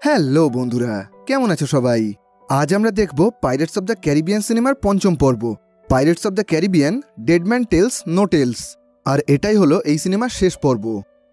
Hello বন্ধুরা, কেমন আছো সবাই? আজ আমরা দেখব পাইরেটস অব দ্য ক্যারিবিয়ান সিনেমার পঞ্চম পর্ব, pirates of the Caribbean dead man tells no tales. আর এটাই হলো এই সিনেমার শেষ পর্ব।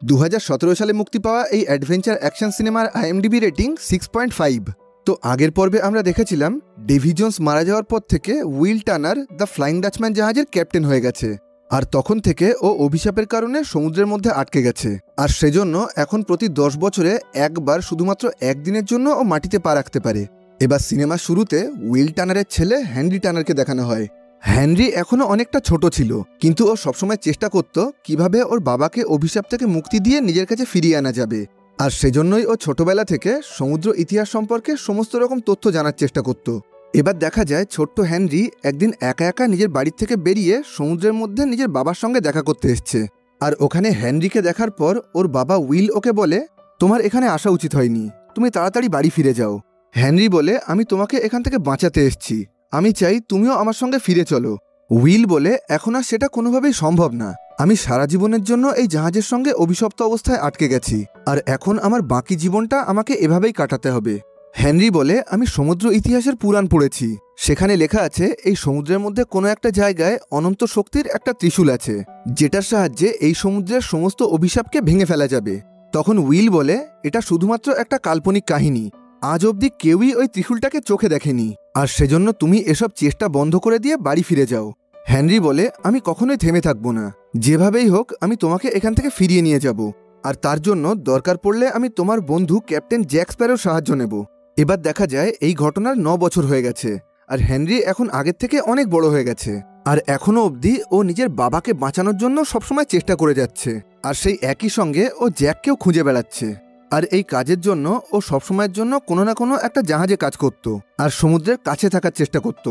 2017 সালে মুক্তি পাওয়া এই অ্যাডভেঞ্চার অ্যাকশন সিনেমার IMDb রেটিং 6.5। তো আগের পর্বে আমরা দেখেছিলাম ডেভি জোন্স মারা যাওয়ার পর থেকে will Turner the flying Dutchman জাহাজের ক্যাপ্টেন হয়ে গেছে, আর তখন থেকে ও অভিশাপের কারণে সমুদ্রের মধ্যে আটকে গেছে। আর সেজন্য এখন প্রতি 10 বছরে একবার শুধুমাত্র একদিনের জন্য ও মাটিতে পা রাখতে পারে। এবার সিনেমার শুরুতে উইল টার্নারের ছেলে হেনরি টার্নারকে দেখানো হয়। হেনরি এখনো অনেকটা ছোট ছিল, কিন্তু ও সবসময় চেষ্টা করত কিভাবে ওর বাবাকে অভিশাপ থেকে মুক্তি দিয়ে নিজের কাছে ফিরিয়ে আনা যাবে। আর সেজন্যই ও ছোটবেলা থেকে সমুদ্র ইতিহাস সম্পর্কে সমস্ত রকম তথ্য জানার চেষ্টা করত। এবার দেখা যায় ছোট্ট হেনরি একদিন একা একা নিজের বাড়ির থেকে বেরিয়ে সমুদ্রের মধ্যে নিজের বাবার সঙ্গে দেখা করতে এসছে। আর ওখানে হেনরিকে দেখার পর ওর বাবা উইল ওকে বলে, তোমার এখানে আসা উচিত হয়নি, তুমি তাড়াতাড়ি বাড়ি ফিরে যাও। হেনরি বলে, আমি তোমাকে এখান থেকে বাঁচাতে এসছি, আমি চাই তুমিও আমার সঙ্গে ফিরে চলো। উইল বলে, এখন আর সেটা কোনোভাবেই সম্ভব না, আমি সারা জীবনের জন্য এই জাহাজের সঙ্গে অভিশপ্ত অবস্থায় আটকে গেছি, আর এখন আমার বাকি জীবনটা আমাকে এভাবেই কাটাতে হবে। হেনরি বলে, আমি সমুদ্র ইতিহাসের পুরাণ পড়েছি, সেখানে লেখা আছে এই সমুদ্রের মধ্যে কোনো একটা জায়গায় অনন্ত শক্তির একটা ত্রিশূল আছে, যেটার সাহায্যে এই সমুদ্রের সমস্ত অভিশাপকে ভেঙে ফেলা যাবে। তখন উইল বলে, এটা শুধুমাত্র একটা কাল্পনিক কাহিনী, আজ অবধি কেউই ওই ত্রিশূলটাকে চোখে দেখেনি, আর সেজন্য তুমি এসব চেষ্টা বন্ধ করে দিয়ে বাড়ি ফিরে যাও। হেনরি বলে, আমি কখনোই থেমে থাকবো না, যেভাবেই হোক আমি তোমাকে এখান থেকে ফিরিয়ে নিয়ে যাব, আর তার জন্য দরকার পড়লে আমি তোমার বন্ধু ক্যাপ্টেন জ্যাক স্প্যারোর সাহায্য নেব। এবার দেখা যায় এই ঘটনার 9 বছর হয়ে গেছে, আর হেনরি এখন আগের থেকে অনেক বড় হয়ে গেছে, আর এখনো অবধি ও নিজের বাবাকে বাঁচানোর জন্য সবসময় চেষ্টা করে যাচ্ছে, আর সেই একই সঙ্গে ও জ্যাককেও খুঁজে বেড়াচ্ছে। আর এই কাজের জন্য ও সবসময়ের জন্য কোনো না কোনো একটা জাহাজে কাজ করত, আর সমুদ্রের কাছে থাকার চেষ্টা করত।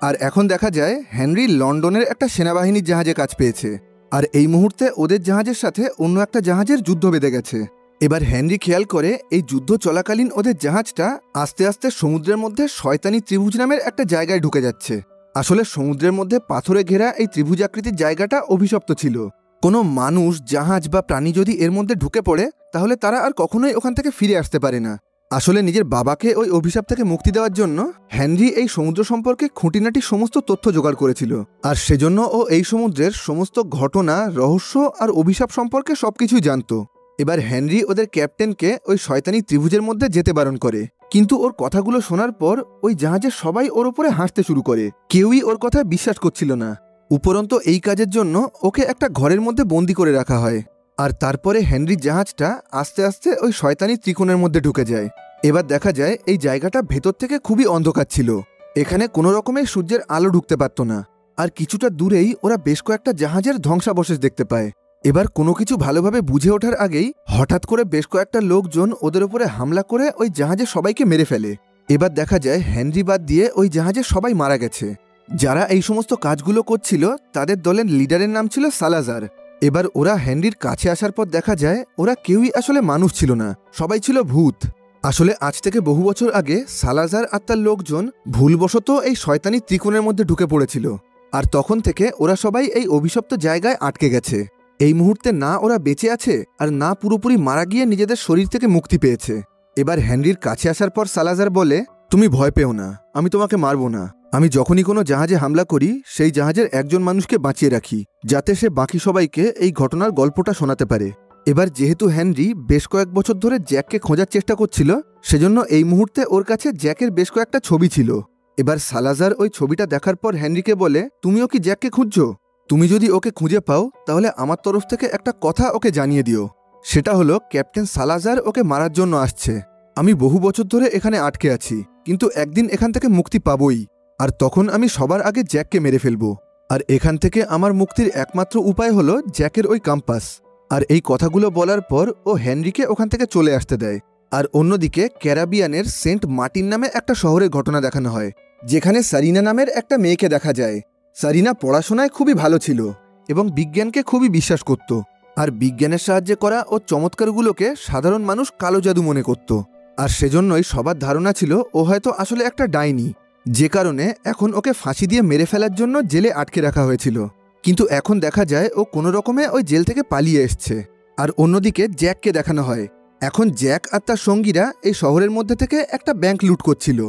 আর এখন দেখা যায় হেনরি লন্ডনের একটা সেনাবাহিনীর জাহাজে কাজ পেয়েছে, আর এই মুহূর্তে ওদের জাহাজের সাথে অন্য একটা জাহাজের যুদ্ধ বেঁধে গেছে। এবার হেনরি খেয়াল করে এই যুদ্ধ চলাকালীন ওদের জাহাজটা আস্তে আস্তে সমুদ্রের মধ্যে শয়তানি ত্রিভুজ নামের একটা জায়গায় ঢুকে যাচ্ছে। আসলে সমুদ্রের মধ্যে পাথরে ঘেরা এই ত্রিভুজাকৃতির জায়গাটা অভিশপ্ত ছিল। কোনো মানুষ, জাহাজ বা প্রাণী যদি এর মধ্যে ঢুকে পড়ে তাহলে তারা আর কখনোই ওখান থেকে ফিরে আসতে পারে না। আসলে নিজের বাবাকে ওই অভিশাপ থেকে মুক্তি দেওয়ার জন্য হেনরি এই সমুদ্র সম্পর্কে খুঁটিনাটি সমস্ত তথ্য জোগাড় করেছিল, আর সেজন্য ও এই সমুদ্রের সমস্ত ঘটনা, রহস্য আর অভিশাপ সম্পর্কে সবকিছুই জানতো। এবার হেনরি ওদের ক্যাপ্টেনকে ওই শয়তানি ত্রিভুজের মধ্যে যেতে বারণ করে, কিন্তু ওর কথাগুলো শোনার পর ওই জাহাজের সবাই ওর উপরে হাসতে শুরু করে, কেউই ওর কথা বিশ্বাস করছিল না। উপরন্ত এই কাজের জন্য ওকে একটা ঘরের মধ্যে বন্দি করে রাখা হয়, আর তারপরে হেনরির জাহাজটা আস্তে আস্তে ওই শয়তানি ত্রিকোণের মধ্যে ঢুকে যায়। এবার দেখা যায় এই জায়গাটা ভেতর থেকে খুবই অন্ধকার ছিল, এখানে কোনো রকমের সূর্যের আলো ঢুকতে পারত না, আর কিছুটা দূরেই ওরা বেশ কয়েকটা জাহাজের ধ্বংসাবশেষ দেখতে পায়। এবার কোনো কিছু ভালোভাবে বুঝে ওঠার আগেই হঠাৎ করে বেশ কয়েকটা লোকজন ওদের উপরে হামলা করে ওই জাহাজের সবাইকে মেরে ফেলে। এবার দেখা যায় হেনরি বাদ দিয়ে ওই জাহাজের সবাই মারা গেছে। যারা এই সমস্ত কাজগুলো করছিল তাদের দলের লিডারের নাম ছিল সালাজার। এবার ওরা হেনরির কাছে আসার পর দেখা যায় ওরা কেউই আসলে মানুষ ছিল না, সবাই ছিল ভূত। আসলে আজ থেকে বহু বছর আগে সালাজার আর তার লোকজন ভুলবশত এই শয়তানি ত্রিকোণের মধ্যে ঢুকে পড়েছিল, আর তখন থেকে ওরা সবাই এই অভিশপ্ত জায়গায় আটকে গেছে। এই মুহূর্তে না ওরা বেঁচে আছে, আর না পুরোপুরি মারা গিয়ে নিজেদের শরীর থেকে মুক্তি পেয়েছে। এবার হেনরির কাছে আসার পর সালাজার বলে, তুমি ভয় পেও না, আমি তোমাকে মারবো না, আমি যখনই কোনো জাহাজে হামলা করি সেই জাহাজের একজন মানুষকে বাঁচিয়ে রাখি, যাতে সে বাকি সবাইকে এই ঘটনার গল্পটা শোনাতে পারে। এবার যেহেতু হেনরি বেশ কয়েক বছর ধরে জ্যাককে খোঁজার চেষ্টা করছিল, সেজন্য এই মুহূর্তে ওর কাছে জ্যাকের বেশ কয়েকটা ছবি ছিল। এবার সালাজার ওই ছবিটা দেখার পর হেনরিকে বলে, তুমিও কি জ্যাককে খুঁজছো? তুমি যদি ওকে খুঁজে পাও তাহলে আমার তরফ থেকে একটা কথা ওকে জানিয়ে দিও, সেটা হলো ক্যাপ্টেন সালাজার ওকে মারার জন্য আসছে। আমি বহু বছর ধরে এখানে আটকে আছি, কিন্তু একদিন এখান থেকে মুক্তি পাবই, আর তখন আমি সবার আগে জ্যাককে মেরে ফেলবো, আর এখান থেকে আমার মুক্তির একমাত্র উপায় হলো জ্যাকের ওই কম্পাস। আর এই কথাগুলো বলার পর ও হেনরিকে ওখান থেকে চলে আসতে দেয়। আর অন্যদিকে ক্যারাবিয়ানের সেন্ট মার্টিন নামে একটা শহরের ঘটনা দেখানো হয়, যেখানে সারিনা নামের একটা মেয়েকে দেখা যায়। সারিনা পড়াশোনায় খুবই ভালো ছিল এবং বিজ্ঞানকে খুবই বিশ্বাস করত, আর বিজ্ঞানের সাহায্যে করা ও চমৎকারগুলোকে সাধারণ মানুষ কালো জাদু মনে করত, আর সেজন্যই সবার ধারণা ছিল ও হয়তো আসলে একটা ডাইনি, যে কারণে এখন ওকে ফাঁসি দিয়ে মেরে ফেলার জন্য জেলে আটকে রাখা হয়েছিল। কিন্তু এখন দেখা যায় ও কোনো রকমে ওই জেল থেকে পালিয়ে এসছে। আর অন্যদিকে জ্যাককে দেখানো হয়, এখন জ্যাক আর তার সঙ্গীরা এই শহরের মধ্যে থেকে একটা ব্যাংক লুট করছিল,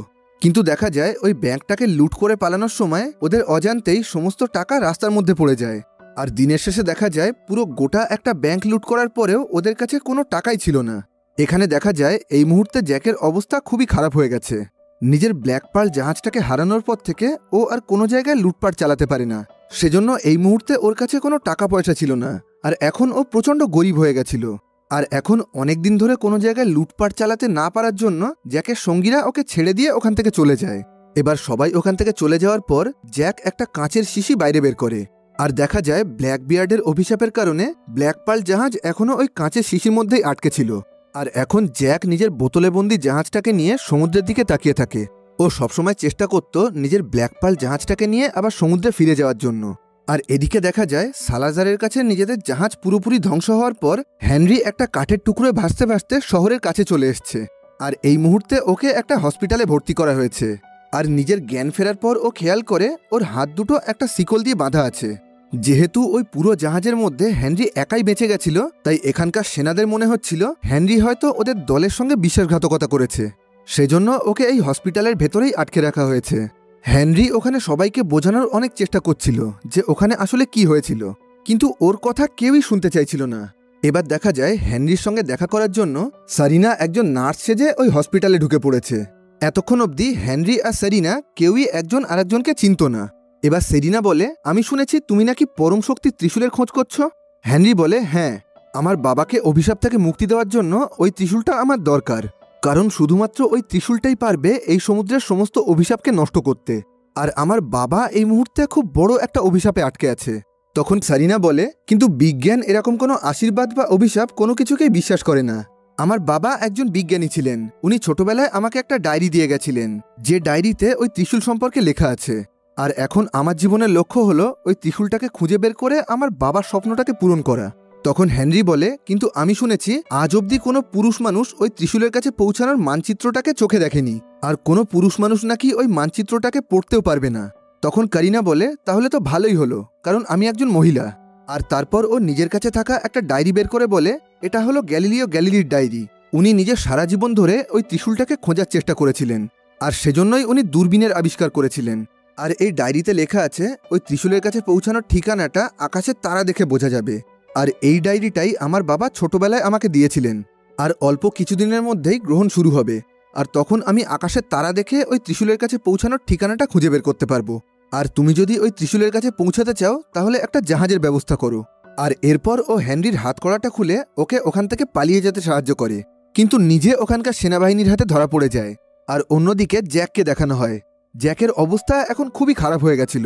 কিন্তু দেখা যায় ওই ব্যাংকটাকে লুট করে পালানোর সময় ওদের অজান্তেই সমস্ত টাকা রাস্তার মধ্যে পড়ে যায়। আর দিনের শেষে দেখা যায় পুরো গোটা একটা ব্যাংক লুট করার পরেও ওদের কাছে কোনো টাকাই ছিল না। এখানে দেখা যায় এই মুহূর্তে জ্যাকের অবস্থা খুবই খারাপ হয়ে গেছে। নিজের ব্ল্যাক পার্ল জাহাজটাকে হারানোর পর থেকে ও আর কোনো জায়গায় লুটপাট চালাতে পারে না, সেজন্য এই মুহূর্তে ওর কাছে কোনো টাকা পয়সা ছিল না। আর এখন ও প্রচণ্ড গরিব হয়ে গেছিল। আর এখন অনেক দিন ধরে কোনো জায়গায় লুটপাট চালাতে না পারার জন্য জ্যাকের সঙ্গীরা ওকে ছেড়ে দিয়ে ওখান থেকে চলে যায়। এবার সবাই ওখান থেকে চলে যাওয়ার পর জ্যাক একটা কাঁচের শিশি বাইরে বের করে, আর দেখা যায় ব্ল্যাক বিয়ার্ডের অভিশাপের কারণে ব্ল্যাক পার্ল জাহাজ এখনও ওই কাঁচের শিশির মধ্যেই আটকে ছিল। আর এখন জ্যাক নিজের বোতলে বন্দি জাহাজটাকে নিয়ে সমুদ্রের দিকে তাকিয়ে থাকে। ও সবসময় চেষ্টা করত নিজের ব্ল্যাক পার্ল জাহাজটাকে নিয়ে আবার সমুদ্রে ফিরে যাওয়ার জন্য। আর এদিকে দেখা যায় সালাজারের কাছে নিজেদের জাহাজ পুরোপুরি ধ্বংস হওয়ার পর হেনরি একটা কাঠের টুকরোয় ভাসতে ভাসতে শহরের কাছে চলে এসছে। আর এই মুহূর্তে ওকে একটা হসপিটালে ভর্তি করা হয়েছে। আর নিজের জ্ঞান ফেরার পর ও খেয়াল করে ওর হাত দুটো একটা শিকল দিয়ে বাঁধা আছে। যেহেতু ওই পুরো জাহাজের মধ্যে হেনরি একাই বেঁচে গেছিল, তাই এখানকার সেনাদের মনে হচ্ছিল হেনরি হয়তো ওদের দলের সঙ্গে বিশ্বাসঘাতকতা করেছে, সেজন্য ওকে এই হসপিটালের ভেতরেই আটকে রাখা হয়েছে। হেনরি ওখানে সবাইকে বোঝানোর অনেক চেষ্টা করছিল যে ওখানে আসলে কি হয়েছিল, কিন্তু ওর কথা কেউই শুনতে চাইছিল না। এবার দেখা যায় হেনরির সঙ্গে দেখা করার জন্য সারিনা একজন নার্স সেজে ওই হসপিটালে ঢুকে পড়েছে। এতক্ষণ অবধি হেনরি আর সারিনা কেউই একজন আরেকজনকে চিনত না। এবার সেরিনা বলে, আমি শুনেছি তুমি নাকি পরম শক্তি ত্রিশূলের খোঁজ করছো। হেনরি বলে, হ্যাঁ, আমার বাবাকে অভিশাপ থেকে মুক্তি দেওয়ার জন্য ওই ত্রিশূলটা আমার দরকার, কারণ শুধুমাত্র ওই ত্রিশূলটাই পারবে এই সমুদ্রের সমস্ত অভিশাপকে নষ্ট করতে। আর আমার বাবা এই মুহূর্তে খুব বড় একটা অভিশাপে আটকে আছে। তখন সারিনা বলে, কিন্তু বিজ্ঞান এরকম কোনো আশীর্বাদ বা অভিশাপ কোনো কিছুকেই বিশ্বাস করে না। আমার বাবা একজন বিজ্ঞানী ছিলেন। উনি ছোটবেলায় আমাকে একটা ডায়েরি দিয়ে গেছিলেন, যে ডায়েরিতে ওই ত্রিশূল সম্পর্কে লেখা আছে। আর এখন আমার জীবনের লক্ষ্য হলো ওই ত্রিশূলটাকে খুঁজে বের করে আমার বাবার স্বপ্নটাকে পূরণ করা। তখন হেনরি বলে, কিন্তু আমি শুনেছি আজ অবধি কোনো পুরুষ মানুষ ওই ত্রিশূলের কাছে পৌঁছানোর মানচিত্রটাকে চোখে দেখেনি, আর কোনো পুরুষ মানুষ নাকি ওই মানচিত্রটাকে পড়তেও পারবে না। তখন কারিনা বলে, তাহলে তো ভালোই হলো, কারণ আমি একজন মহিলা। আর তারপর ও নিজের কাছে থাকা একটা ডায়েরি বের করে বলে, এটা হলো গ্যালিলিও গ্যালিলির ডায়েরি। উনি নিজের সারা জীবন ধরে ওই ত্রিশূলটাকে খোঁজার চেষ্টা করেছিলেন, আর সেজন্যই উনি দূরবীনের আবিষ্কার করেছিলেন। আর এই ডায়েরিতে লেখা আছে ওই ত্রিশূলের কাছে পৌঁছানোর ঠিকানাটা আকাশের তারা দেখে বোঝা যাবে। আর এই ডায়েরিটাই আমার বাবা ছোটবেলায় আমাকে দিয়েছিলেন। আর অল্প কিছুদিনের মধ্যেই গ্রহণ শুরু হবে, আর তখন আমি আকাশের তারা দেখে ওই ত্রিশূলের কাছে পৌঁছানোর ঠিকানাটা খুঁজে বের করতে পারবো। আর তুমি যদি ওই ত্রিশূলের কাছে পৌঁছাতে চাও তাহলে একটা জাহাজের ব্যবস্থা করো। আর এরপর ও হেনরির হাতকড়াটা খুলে ওকে ওখান থেকে পালিয়ে যেতে সাহায্য করে, কিন্তু নিজে ওখানকার সেনাবাহিনীর হাতে ধরা পড়ে যায়। আর অন্যদিকে জ্যাককে দেখানো হয়। জ্যাকের অবস্থা এখন খুবই খারাপ হয়ে গেছিল।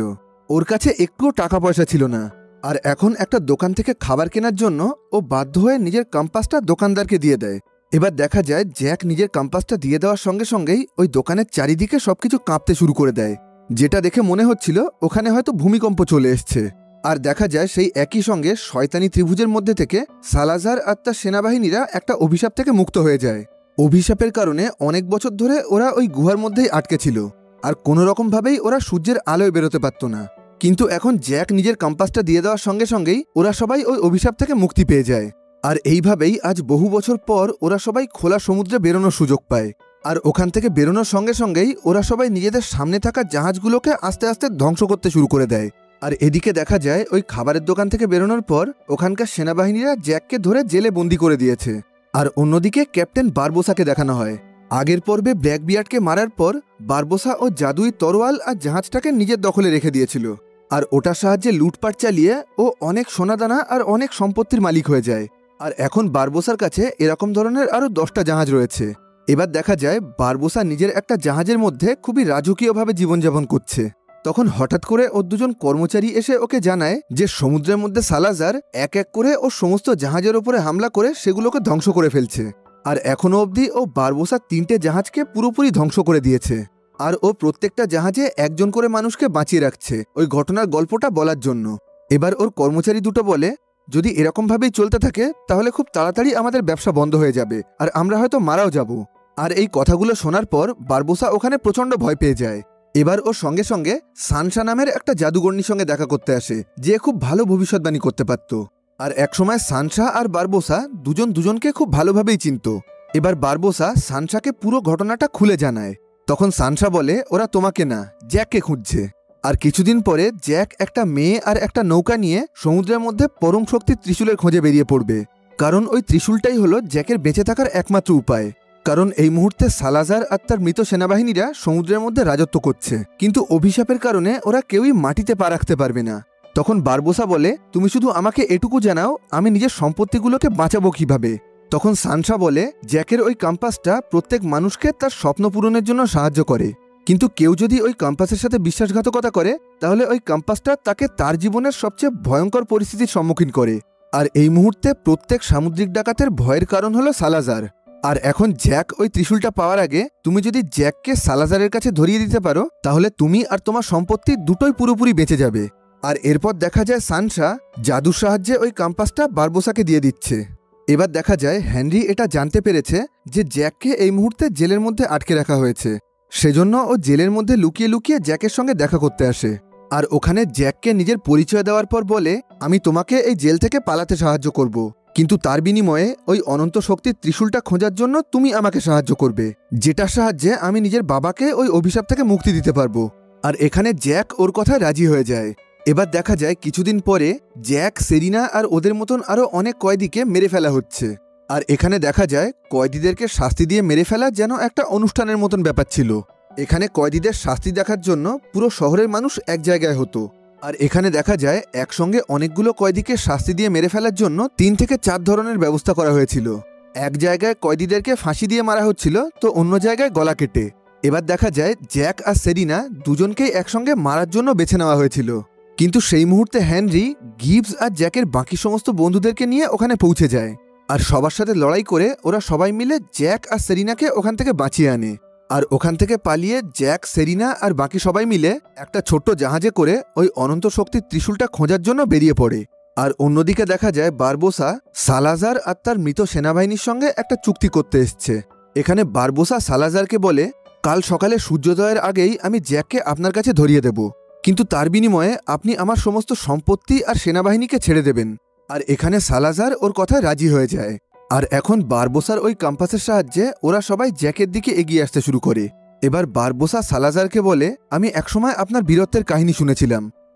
ওর কাছে একটুও টাকা পয়সা ছিল না। আর এখন একটা দোকান থেকে খাবার কেনার জন্য ও বাধ্য হয়ে নিজের কম্পাসটা দোকানদারকে দিয়ে দেয়। এবার দেখা যায় জ্যাক নিজের কম্পাসটা দিয়ে দেওয়ার সঙ্গে সঙ্গেই ওই দোকানের চারিদিকে সবকিছু কাঁপতে শুরু করে দেয়, যেটা দেখে মনে হচ্ছিল ওখানে হয়তো ভূমিকম্প চলে এসছে। আর দেখা যায় সেই একই সঙ্গে শয়তানি ত্রিভুজের মধ্যে থেকে সালাজার আর তার সেনাবাহিনীরা একটা অভিশাপ থেকে মুক্ত হয়ে যায়। অভিশাপের কারণে অনেক বছর ধরে ওরা ওই গুহার মধ্যেই আটকে ছিল, আর কোনো রকমভাবেই ওরা সূর্যের আলোয় বেরোতে পারত না। কিন্তু এখন জ্যাক নিজের কম্পাসটা দিয়ে দেওয়ার সঙ্গে সঙ্গেই ওরা সবাই ওই অভিশাপ থেকে মুক্তি পেয়ে যায়। আর এইভাবেই আজ বহু বছর পর ওরা সবাই খোলা সমুদ্রে বেরোনোর সুযোগ পায়। আর ওখান থেকে বেরোনোর সঙ্গে সঙ্গেই ওরা সবাই নিজেদের সামনে থাকা জাহাজগুলোকে আস্তে আস্তে ধ্বংস করতে শুরু করে দেয়। আর এদিকে দেখা যায় ওই খাবারের দোকান থেকে বেরোনোর পর ওখানকার সেনাবাহিনীরা জ্যাককে ধরে জেলে বন্দি করে দিয়েছে। আর অন্যদিকে ক্যাপ্টেন বারবোসাকে দেখানো হয়। আগের পর্বে ব্ল্যাকবিয়ার্ডকে মারার পর বারবোসা ও জাদুই তরোয়াল আর জাহাজটাকে নিজের দখলে রেখে দিয়েছিল, আর ওটার সাহায্যে লুটপাট চালিয়ে ও অনেক সোনাদানা আর অনেক সম্পত্তির মালিক হয়ে যায়। আর এখন বারবোসার কাছে এরকম ধরনের আরও 10টা জাহাজ রয়েছে। এবার দেখা যায় বারবোসা নিজের একটা জাহাজের মধ্যে খুবই রাজকীয়ভাবে জীবনযাপন করছে। তখন হঠাৎ করে ওর দুজন কর্মচারী এসে ওকে জানায় যে সমুদ্রের মধ্যে সালাজার এক এক করে ও সমস্ত জাহাজের ওপরে হামলা করে সেগুলোকে ধ্বংস করে ফেলছে। আর এখনো অবধি ও বারবোসা 3টে জাহাজকে পুরোপুরি ধ্বংস করে দিয়েছে। আর ও প্রত্যেকটা জাহাজে একজন করে মানুষকে বাঁচিয়ে রাখছে ওই ঘটনার গল্পটা বলার জন্য। এবার ওর কর্মচারী দুটো বলে, যদি এরকমভাবেই চলতে থাকে তাহলে খুব তাড়াতাড়ি আমাদের ব্যবসা বন্ধ হয়ে যাবে, আর আমরা হয়তো মারাও যাব। আর এই কথাগুলো শোনার পর বারবোসা ওখানে প্রচণ্ড ভয় পেয়ে যায়। এবার ওর সঙ্গে সঙ্গে সানশা নামের একটা জাদুকর্ণীর সঙ্গে দেখা করতে আসে, যে খুব ভালো ভবিষ্যৎবাণী করতে পারত। আর একসময় সানসা আর বারবোসা দুজন দুজনকে খুব ভালোভাবেই চিনত। এবার বারবোসা সানসাকে পুরো ঘটনাটা খুলে জানায়। তখন সানসা বলে ওরা তোমাকে না, জ্যাককে খুঁজছে। আর কিছুদিন পরে জ্যাক একটা মেয়ে আর একটা নৌকা নিয়ে সমুদ্রের মধ্যে পরম শক্তির ত্রিশূলের খোঁজে বেরিয়ে পড়বে, কারণ ওই ত্রিশূলটাই হলো জ্যাকের বেঁচে থাকার একমাত্র উপায়। কারণ এই মুহূর্তে সালাজার আর তার মৃত সেনাবাহিনীরা সমুদ্রের মধ্যে রাজত্ব করছে, কিন্তু অভিশাপের কারণে ওরা কেউই মাটিতে পা রাখতে পারবে না। তখন বারবোসা বলে তুমি শুধু আমাকে এটুকু জানাও, আমি নিজের সম্পত্তিগুলোকে বাঁচাবো কিভাবে। তখন সানসা বলে জ্যাকের ওই কম্পাসটা প্রত্যেক মানুষকে তার স্বপ্ন পূরণের জন্য সাহায্য করে, কিন্তু কেউ যদি ওই কম্পাসের সাথে বিশ্বাসঘাতকতা করে তাহলে ওই কম্পাসটা তাকে তার জীবনের সবচেয়ে ভয়ঙ্কর পরিস্থিতির সম্মুখীন করে। আর এই মুহূর্তে প্রত্যেক সামুদ্রিক ডাকাতের ভয়ের কারণ হলো সালাজার। আর এখন জ্যাক ওই ত্রিশূলটা পাওয়ার আগে তুমি যদি জ্যাককে সালাজারের কাছে ধরিয়ে দিতে পারো তাহলে তুমি আর তোমার সম্পত্তি দুটোই পুরোপুরি বেঁচে যাবে। আর এরপর দেখা যায় সানসা জাদুর সাহায্যে ওই কম্পাসটা বারবোসাকে দিয়ে দিচ্ছে। এবার দেখা যায় হেনরি এটা জানতে পেরেছে যে জ্যাককে এই মুহূর্তে জেলের মধ্যে আটকে রাখা হয়েছে, সেজন্য ও জেলের মধ্যে লুকিয়ে লুকিয়ে জ্যাকের সঙ্গে দেখা করতে আসে। আর ওখানে জ্যাককে নিজের পরিচয় দেওয়ার পর বলে আমি তোমাকে এই জেল থেকে পালাতে সাহায্য করব, কিন্তু তার বিনিময়ে ওই অনন্ত শক্তির ত্রিশূলটা খোঁজার জন্য তুমি আমাকে সাহায্য করবে, যেটার সাহায্যে আমি নিজের বাবাকে ওই অভিশাপ থেকে মুক্তি দিতে পারবো। আর এখানে জ্যাক ওর কথায় রাজি হয়ে যায়। এবার দেখা যায় কিছুদিন পরে জ্যাক, সেরিনা আর ওদের মতন আরও অনেক কয়েদিকে মেরে ফেলা হচ্ছে। আর এখানে দেখা যায় কয়েদিদেরকে শাস্তি দিয়ে মেরে ফেলা যেন একটা অনুষ্ঠানের মতন ব্যাপার ছিল। এখানে কয়েদিদের শাস্তি দেখার জন্য পুরো শহরের মানুষ এক জায়গায় হতো। আর এখানে দেখা যায় একসঙ্গে অনেকগুলো কয়েদিকে শাস্তি দিয়ে মেরে ফেলার জন্য 3 থেকে 4 ধরনের ব্যবস্থা করা হয়েছিল। এক জায়গায় কয়েদিদেরকে ফাঁসি দিয়ে মারা হচ্ছিল, তো অন্য জায়গায় গলা কেটে। এবার দেখা যায় জ্যাক আর সেরিনা দুজনকেই একসঙ্গে মারার জন্য বেছে নেওয়া হয়েছিল, কিন্তু সেই মুহূর্তে হেনরি গিবস আর জ্যাকের বাকি সমস্ত বন্ধুদেরকে নিয়ে ওখানে পৌঁছে যায়। আর সবার সাথে লড়াই করে ওরা সবাই মিলে জ্যাক আর সেরিনাকে ওখান থেকে বাঁচিয়ে আনে। আর ওখান থেকে পালিয়ে জ্যাক, সেরিনা আর বাকি সবাই মিলে একটা ছোট্ট জাহাজে করে ওই অনন্ত শক্তির ত্রিশূলটা খোঁজার জন্য বেরিয়ে পড়ে। আর অন্যদিকে দেখা যায় বারবোসা সালাজার আর তার মৃত সেনাবাহিনীর সঙ্গে একটা চুক্তি করতে এসছে। এখানে বারবোসা সালাজারকে বলে কাল সকালে সূর্যোদয়ের আগেই আমি জ্যাককে আপনার কাছে ধরিয়ে দেব, কিন্তু তার বিনিময়ে আপনি আমার সমস্ত সম্পত্তি আর সেনাবাহিনীকে ছেড়ে দেবেন। আর এখানে সালাজার ওর কথায় রাজি হয়ে যায়। আর এখন বারবোসার ওই কম্পাসের সাহায্যে ওরা সবাই জ্যাকের দিকে এগিয়ে আসতে শুরু করে। এবার বারবোসা সালাজারকে বলে আমি একসময় আপনার বীরত্বের কাহিনী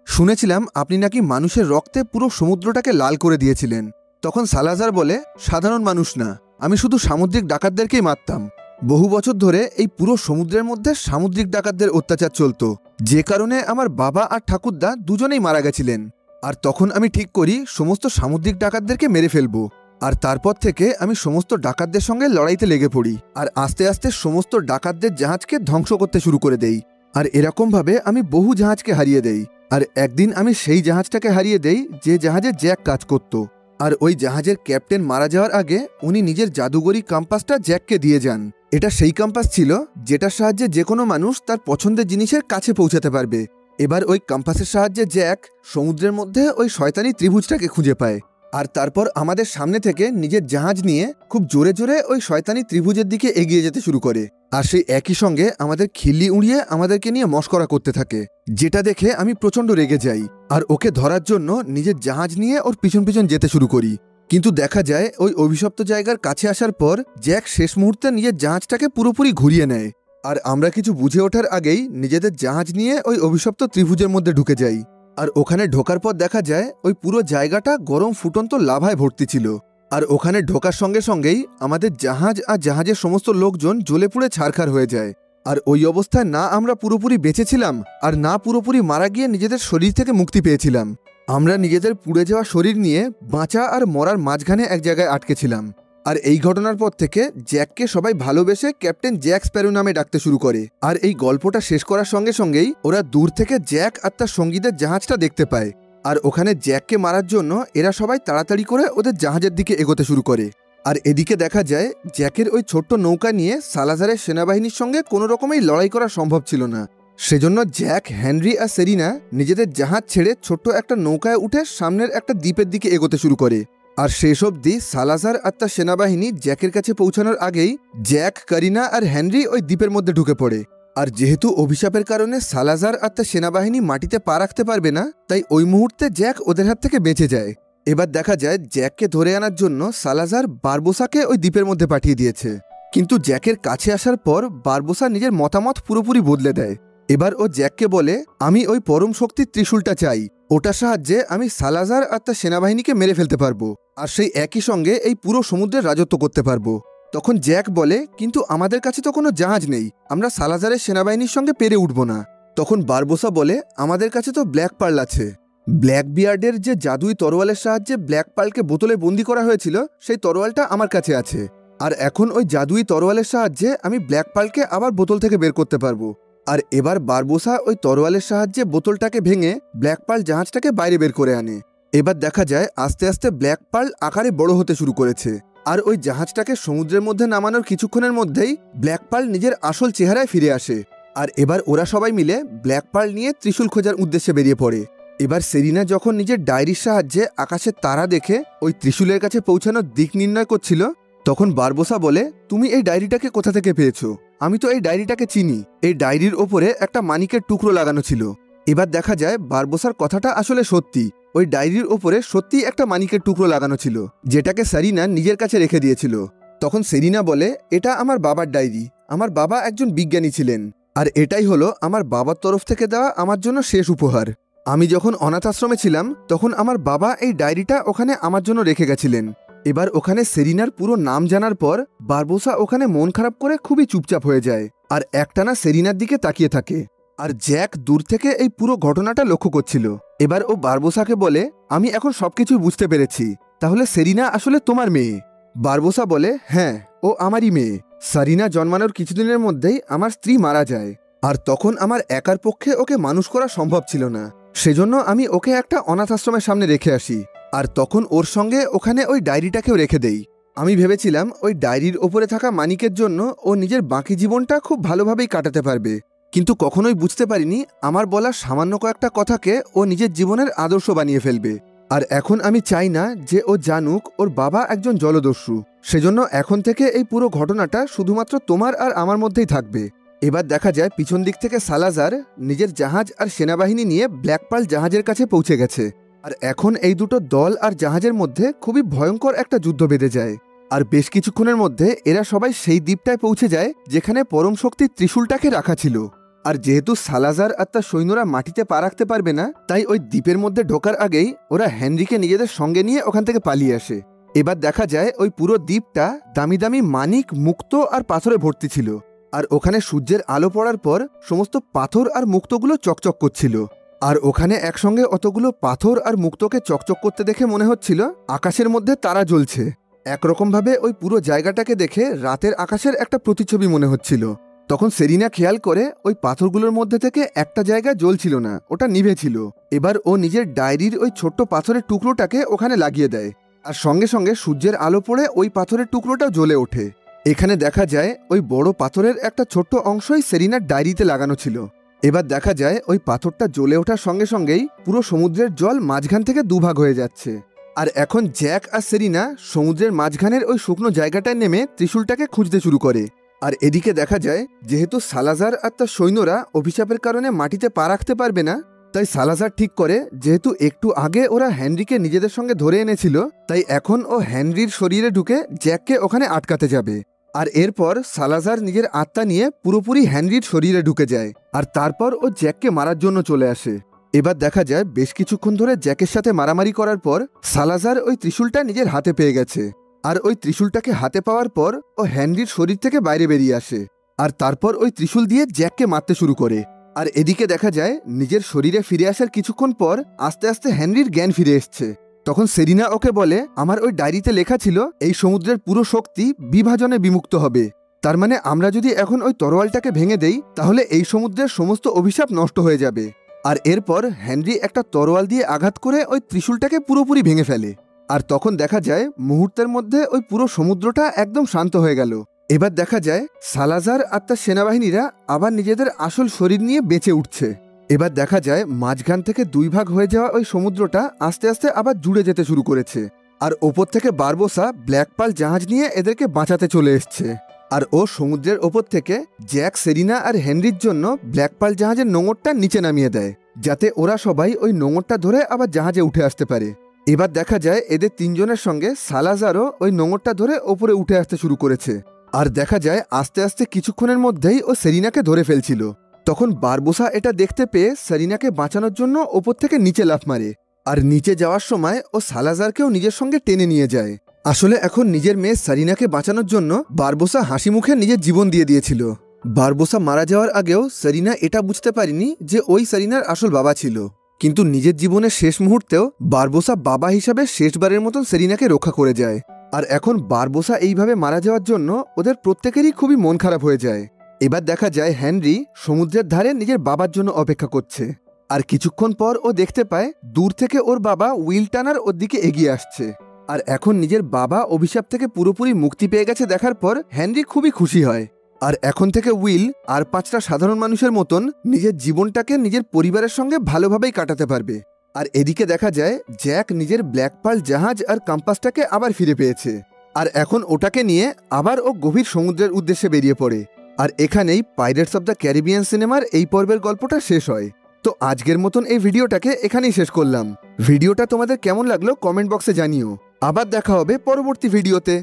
শুনেছিলাম আপনি নাকি মানুষের রক্তে পুরো সমুদ্রটাকে লাল করে দিয়েছিলেন। তখন সালাজার বলে সাধারণ মানুষ না, আমি শুধু সামুদ্রিক ডাকাতদেরকেই মারতাম। বহু বছর ধরে এই পুরো সমুদ্রের মধ্যে সামুদ্রিক ডাকাতদের অত্যাচার চলত, যে কারণে আমার বাবা আর ঠাকুরদা দুজনেই মারা গেছিলেন। আর তখন আমি ঠিক করি সমস্ত সামুদ্রিক ডাকাতদেরকে মেরে ফেলবো। আর তারপর থেকে আমি সমস্ত ডাকাতদের সঙ্গে লড়াইতে লেগে পড়ি, আর আস্তে আস্তে সমস্ত ডাকাতদের জাহাজকে ধ্বংস করতে শুরু করে দেই। আর এরকমভাবে আমি বহু জাহাজকে হারিয়ে দেই। আর একদিন আমি সেই জাহাজটাকে হারিয়ে দেই যে জাহাজে জ্যাক কাজ করত। আর ওই জাহাজের ক্যাপ্টেন মারা যাওয়ার আগে উনি নিজের জাদুগরি কম্পাসটা জ্যাককে দিয়ে যান। এটা সেই কম্পাস ছিল যেটার সাহায্যে যে কোনো মানুষ তার পছন্দের জিনিসের কাছে পৌঁছাতে পারবে। এবার ওই কম্পাসের সাহায্যে জ্যাক সমুদ্রের মধ্যে ওই শয়তানি ত্রিভুজটাকে খুঁজে পায়। আর তারপর আমাদের সামনে থেকে নিজের জাহাজ নিয়ে খুব জোরে জোরে ওই শয়তানি ত্রিভুজের দিকে এগিয়ে যেতে শুরু করে। আর সেই একই সঙ্গে আমাদের খিল্লি উড়িয়ে আমাদেরকে নিয়ে মশকরা করতে থাকে, যেটা দেখে আমি প্রচণ্ড রেগে যাই। আর ওকে ধরার জন্য নিজের জাহাজ নিয়ে ওর পিছন পিছন যেতে শুরু করি। কিন্তু দেখা যায় ওই অভিশপ্ত জায়গার কাছে আসার পর জ্যাক শেষ মুহূর্তে নিজের জাহাজটাকে পুরোপুরি ঘুরিয়ে নেয়। আর আমরা কিছু বুঝে ওঠার আগেই নিজেদের জাহাজ নিয়ে ওই অভিশপ্ত ত্রিভুজের মধ্যে ঢুকে যাই। আর ওখানে ঢোকার পর দেখা যায় ওই পুরো জায়গাটা গরম ফুটন্ত লাভায় ভর্তি ছিল। আর ওখানে ঢোকার সঙ্গে সঙ্গেই আমাদের জাহাজ আর জাহাজের সমস্ত লোকজন জ্বলে পুড়ে ছারখার হয়ে যায়। আর ওই অবস্থায় না আমরা পুরোপুরি বেঁচেছিলাম আর না পুরোপুরি মারা গিয়ে নিজেদের শরীর থেকে মুক্তি পেয়েছিলাম। আমরা নিজেদের পুড়ে যাওয়া শরীর নিয়ে বাঁচা আর মরার মাঝখানে এক জায়গায় আটকেছিলাম। আর এই ঘটনার পর থেকে জ্যাককে সবাই ভালোবেসে ক্যাপ্টেন জ্যাক স্প্যারো নামে ডাকতে শুরু করে। আর এই গল্পটা শেষ করার সঙ্গে সঙ্গেই ওরা দূর থেকে জ্যাক আর তার সঙ্গীদের জাহাজটা দেখতে পায়। আর ওখানে জ্যাককে মারার জন্য এরা সবাই তাড়াতাড়ি করে ওদের জাহাজের দিকে এগোতে শুরু করে। আর এদিকে দেখা যায় জ্যাকের ওই ছোট্ট নৌকা নিয়ে সালাজারের সেনাবাহিনীর সঙ্গে কোনো রকমেই লড়াই করা সম্ভব ছিল না। সেজন্য জ্যাক, হেনরি আর সেরিনা নিজেদের জাহাজ ছেড়ে ছোট্ট একটা নৌকায় উঠে সামনের একটা দ্বীপের দিকে এগোতে শুরু করে। আর শেষ অবধি সালাজার আর তার সেনাবাহিনী জ্যাকের কাছে পৌঁছানোর আগেই জ্যাক, কারিনা আর হেনরি ওই দ্বীপের মধ্যে ঢুকে পড়ে। আর যেহেতু অভিশাপের কারণে সালাজার আর তার সেনাবাহিনী মাটিতে পা রাখতে পারবে না, তাই ওই মুহূর্তে জ্যাক ওদের হাত থেকে বেঁচে যায়। এবার দেখা যায় জ্যাককে ধরে আনার জন্য সালাজার বারবোসাকে ওই দ্বীপের মধ্যে পাঠিয়ে দিয়েছে, কিন্তু জ্যাকের কাছে আসার পর বারবোসা নিজের মতামত পুরোপুরি বদলে দেয়। এবার ও জ্যাককে বলে, আমি ওই পরম শক্তির ত্রিশূলটা চাই, ওটার সাহায্যে আমি সালাজার আর তার সেনাবাহিনীকে মেরে ফেলতে পারবো, আর সেই একই সঙ্গে এই পুরো সমুদ্রের রাজত্ব করতে পারবো। তখন জ্যাক বলে, কিন্তু আমাদের কাছে তো কোনো জাহাজ নেই, আমরা সালাজারের সেনাবাহিনীর সঙ্গে পেরে উঠব না। তখন বারবোসা বলে, আমাদের কাছে তো ব্ল্যাক পার্ল আছে। ব্ল্যাক বিয়ার্ডের যে জাদুই তরোয়ালের সাহায্যে ব্ল্যাক পার্লকে বোতলে বন্দি করা হয়েছিল, সেই তরোয়ালটা আমার কাছে আছে, আর এখন ওই জাদুই তরোয়ালের সাহায্যে আমি ব্ল্যাক পার্লকে আবার বোতল থেকে বের করতে পারবো। আর এবার বারবোসা ওই তরোয়ালের সাহায্যে বোতলটাকে ভেঙে ব্ল্যাক পার্ল জাহাজটাকে বাইরে বের করে আনে। এবার দেখা যায় আস্তে আস্তে ব্ল্যাক পার্ল আকারে বড় হতে শুরু করেছে, আর ওই জাহাজটাকে সমুদ্রের মধ্যে নামানোর কিছুক্ষণের মধ্যেই ব্ল্যাক পার্ল নিজের আসল চেহারায় ফিরে আসে। আর এবার ওরা সবাই মিলে ব্ল্যাক পার্ল নিয়ে ত্রিশূল খোঁজার উদ্দেশ্যে বেরিয়ে পড়ে। এবার সেরিনা যখন নিজের ডায়েরির সাহায্যে আকাশের তারা দেখে ওই ত্রিশূলের কাছে পৌঁছানোর দিক নির্ণয় করছিল, তখন বারবোসা বলে, তুমি এই ডায়েরিটাকে কোথা থেকে পেয়েছো? আমি তো এই ডায়েরিটাকে চিনি, এই ডায়েরির ওপরে একটা মানিকের টুকরো লাগানো ছিল। এবার দেখা যায় বারবোসার কথাটা আসলে সত্যি, ওই ডায়েরির ওপরে সত্যিই একটা মানিকের টুকরো লাগানো ছিল, যেটাকে সেরিনা নিজের কাছে রেখে দিয়েছিল। তখন সেরিনা বলে, এটা আমার বাবার ডায়েরি, আমার বাবা একজন বিজ্ঞানী ছিলেন, আর এটাই হলো আমার বাবার তরফ থেকে দেওয়া আমার জন্য শেষ উপহার। আমি যখন অনাথ আশ্রমে ছিলাম তখন আমার বাবা এই ডায়েরিটা ওখানে আমার জন্য রেখে গেছিলেন। এবার ওখানে সেরিনার পুরো নাম জানার পর বারবোসা ওখানে মন খারাপ করে খুবই চুপচাপ হয়ে যায়, আর একটানা সেরিনার দিকে তাকিয়ে থাকে। আর জ্যাক দূর থেকে এই পুরো ঘটনাটা লক্ষ্য করছিল। এবার ও বারবোসাকে বলে, আমি এখন সবকিছু বুঝতে পেরেছি, তাহলে সেরিনা আসলে তোমার মেয়ে? বারবোসা বলে, হ্যাঁ, ও আমারই মেয়ে। সারিনা জন্মানোর কিছুদিনের মধ্যেই আমার স্ত্রী মারা যায়, আর তখন আমার একার পক্ষে ওকে মানুষ করা সম্ভব ছিল না, সেজন্য আমি ওকে একটা অনাথ আশ্রমের সামনে রেখে আসি, আর তখন ওর সঙ্গে ওখানে ওই ডায়েরিটাকেও রেখে দেই। আমি ভেবেছিলাম ওই ডায়েরির ওপরে থাকা মানিকের জন্য ও নিজের বাকি জীবনটা খুব ভালোভাবেই কাটাতে পারবে, কিন্তু কখনোই বুঝতে পারিনি আমার বলা সামান্য কয়েকটা কথাকে ও নিজের জীবনের আদর্শ বানিয়ে ফেলবে। আর এখন আমি চাই না যে ও জানুক ওর বাবা একজন জলদস্যু, সেজন্য এখন থেকে এই পুরো ঘটনাটা শুধুমাত্র তোমার আর আমার মধ্যেই থাকবে। এবার দেখা যায় পিছন দিক থেকে সালাজার নিজের জাহাজ আর সেনাবাহিনী নিয়ে ব্ল্যাক পার্ল জাহাজের কাছে পৌঁছে গেছে, আর এখন এই দুটো দল আর জাহাজের মধ্যে খুবই ভয়ঙ্কর একটা যুদ্ধ বেঁধে যায়। আর বেশ কিছুক্ষণের মধ্যে এরা সবাই সেই দ্বীপটায় পৌঁছে যায় যেখানে পরম শক্তির ত্রিশূলটাকে রাখা ছিল। আর যেহেতু সালাজার আর তার সৈন্যরা মাটিতে পা রাখতে পারবে না, তাই ওই দ্বীপের মধ্যে ঢোকার আগেই ওরা হেনরিকে নিজেদের সঙ্গে নিয়ে ওখান থেকে পালিয়ে আসে। এবার দেখা যায় ওই পুরো দ্বীপটা দামি দামি মানিক, মুক্ত আর পাথরে ভর্তি ছিল, আর ওখানে সূর্যের আলো পড়ার পর সমস্ত পাথর আর মুক্তগুলো চকচক করছিল। আর ওখানে একসঙ্গে অতগুলো পাথর আর মুক্তকে চকচক করতে দেখে মনে হচ্ছিল আকাশের মধ্যে তারা জ্বলছে। একরকমভাবে ওই পুরো জায়গাটাকে দেখে রাতের আকাশের একটা প্রতিচ্ছবি মনে হচ্ছিল। তখন সেরিনা খেয়াল করে ওই পাথরগুলোর মধ্যে থেকে একটা জায়গা জ্বলছিল না, ওটা নিভে ছিল। এবার ও নিজের ডায়েরির ওই ছোট্ট পাথরের টুকরোটাকে ওখানে লাগিয়ে দেয়, আর সঙ্গে সঙ্গে সূর্যের আলো পড়ে ওই পাথরের টুকরোটাও জ্বলে ওঠে। এখানে দেখা যায় ওই বড় পাথরের একটা ছোট্ট অংশই সেরিনার ডায়েরিতে লাগানো ছিল। এবার দেখা যায় ওই পাথরটা জ্বলে ওঠার সঙ্গে সঙ্গেই পুরো সমুদ্রের জল মাঝখান থেকে দুভাগ হয়ে যাচ্ছে, আর এখন জ্যাক আর সেরিনা সমুদ্রের মাঝখানের ওই শুকনো জায়গাটায় নেমে ত্রিশূলটাকে খুঁজতে শুরু করে। আর এদিকে দেখা যায় যেহেতু সালাজার আর তার সৈন্যরা অভিশাপের কারণে মাটিতে পা রাখতে পারবে না, তাই সালাজার ঠিক করে যেহেতু একটু আগে ওরা হেনরিকে নিজেদের সঙ্গে ধরে এনেছিল, তাই এখন ও হেনরির শরীরে ঢুকে জ্যাককে ওখানে আটকাতে যাবে। আর এরপর সালাজার নিজের আত্মা নিয়ে পুরোপুরি হেনরির শরীরে ঢুকে যায়, আর তারপর ও জ্যাককে মারার জন্য চলে আসে। এবার দেখা যায় বেশ কিছুক্ষণ ধরে জ্যাকের সাথে মারামারি করার পর সালাজার ওই ত্রিশূলটা নিজের হাতে পেয়ে গেছে, আর ওই ত্রিশূলটাকে হাতে পাওয়ার পর ও হেনরির শরীর থেকে বাইরে বেরিয়ে আসে, আর তারপর ওই ত্রিশূল দিয়ে জ্যাককে মারতে শুরু করে। আর এদিকে দেখা যায় নিজের শরীরে ফিরে আসার কিছুক্ষণ পর আস্তে আস্তে হেনরির জ্ঞান ফিরে এসছে। তখন সেরিনা ওকে বলে, আমার ওই ডায়েরিতে লেখা ছিল এই সমুদ্রের পুরো শক্তি বিভাজনে বিমুক্ত হবে, তার মানে আমরা যদি এখন ওই তরোয়ালটাকে ভেঙে দেই তাহলে এই সমুদ্রের সমস্ত অভিশাপ নষ্ট হয়ে যাবে। আর এরপর হেনরি একটা তরোয়াল দিয়ে আঘাত করে ওই ত্রিশূলটাকে পুরোপুরি ভেঙে ফেলে, আর তখন দেখা যায় মুহূর্তের মধ্যে ওই পুরো সমুদ্রটা একদম শান্ত হয়ে গেল। এবার দেখা যায় সালাজার আর তার সেনাবাহিনীরা আবার নিজেদের আসল শরীর নিয়ে বেঁচে উঠছে। এবার দেখা যায় মাঝখান থেকে দুই ভাগ হয়ে যাওয়া ওই সমুদ্রটা আস্তে আস্তে আবার জুড়ে যেতে শুরু করেছে, আর ওপর থেকে বারবোসা ব্ল্যাক পার্ল জাহাজ নিয়ে এদেরকে বাঁচাতে চলে এসছে। আর ও সমুদ্রের ওপর থেকে জ্যাক, সেরিনা আর হেনরির জন্য ব্ল্যাক পার্ল জাহাজের নোঙরটা নিচে নামিয়ে দেয়, যাতে ওরা সবাই ওই নোঙরটা ধরে আবার জাহাজে উঠে আসতে পারে। এবার দেখা যায় এদের তিনজনের সঙ্গে সালাজারও ওই নোঙরটা ধরে ওপরে উঠে আসতে শুরু করেছে। আর দেখা যায় আস্তে আস্তে কিছুক্ষণের মধ্যেই ও সেরিনাকে ধরে ফেলছিল। তখন বারবোসা এটা দেখতে পেয়ে সেরিনাকে বাঁচানোর জন্য ওপর থেকে নিচে লাফ মারে। আর নিচে যাওয়ার সময় ও সালাজারকেও নিজের সঙ্গে টেনে নিয়ে যায়। আসলে এখন নিজের মেয়ে সেরিনাকে বাঁচানোর জন্য বারবোসা হাসি মুখে নিজের জীবন দিয়ে দিয়েছিল। বারবোসা মারা যাওয়ার আগেও সেরিনা এটা বুঝতে পারেনি যে ওই সেরিনার আসল বাবা ছিল। কিন্তু নিজের জীবনের শেষ মুহূর্তেও বারবোসা বাবা হিসাবে শেষবারের মতন সেরিনাকে রক্ষা করে যায়। আর এখন বারবোসা এইভাবে মারা যাওয়ার জন্য ওদের প্রত্যেকেরই খুবই মন খারাপ হয়ে যায়। এবার দেখা যায় হেনরি সমুদ্রের ধারে নিজের বাবার জন্য অপেক্ষা করছে। আর কিছুক্ষণ পর ও দেখতে পায় দূর থেকে ওর বাবা উইল টানার ওর দিকে এগিয়ে আসছে। আর এখন নিজের বাবা অভিশাপ থেকে পুরোপুরি মুক্তি পেয়ে গেছে দেখার পর হেনরি খুবই খুশি হয়। আর এখন থেকে উইল আর 5টা সাধারণ মানুষের মতন নিজের জীবনটাকে নিজের পরিবারের সঙ্গে ভালোভাবেই কাটাতে পারবে। আর এদিকে দেখা যায় জ্যাক নিজের ব্ল্যাক পার্ল জাহাজ আর কম্পাসটাকে আবার ফিরে পেয়েছে। আর এখন ওটাকে নিয়ে আবার ও গভীর সমুদ্রের উদ্দেশ্যে বেরিয়ে পড়ে। আর এখানেই পাইরেটস অব দ্য ক্যারিবিয়ান সিনেমার এই পর্বের গল্পটা শেষ হয়। তো আজকের মতন এই ভিডিওটাকে এখানেই শেষ করলাম। ভিডিওটা তোমাদের কেমন লাগলো কমেন্ট বক্সে জানিও। আবার দেখা হবে পরবর্তী ভিডিওতে।